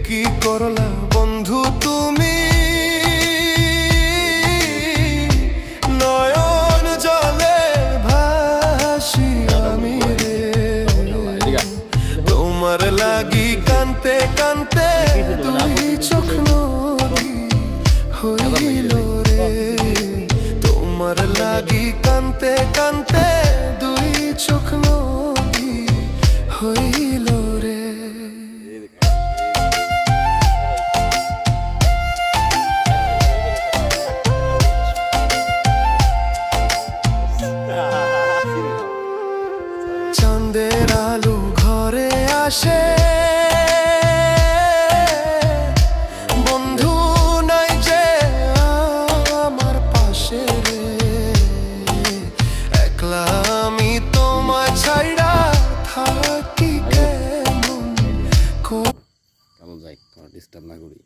কি করলা বন্ধু তুমি, নয়ন জলে ভাসি আমি রে, তোমার লাগি কানতে কানতে দুই চোখ নদী হইল রে, তোমার লাগি কানতে কানতে দুই চোখ নদী হইল রে। চাঁদের আলো ঘরে আসে, বন্ধু নাই যে আমার পাশে রে, একলা আমি তোমায় ছাইড়া থাকি কেমন যাই, ডিস্টার্ব না করি।